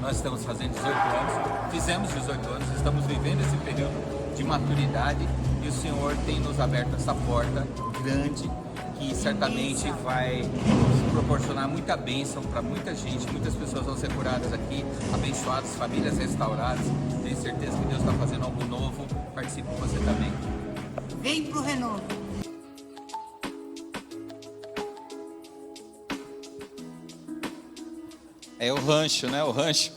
Nós estamos fazendo 18 anos, fizemos 18 anos, estamos vivendo esse período de maturidade e o Senhor tem nos aberto essa porta grande que certamente vai nos proporcionar muita bênção para muita gente. Muitas pessoas vão ser curadas aqui, abençoadas, famílias restauradas. Tenho certeza que Deus está fazendo algo novo. Participe com você também. Vem para o Renovo. É o rancho, né? O rancho.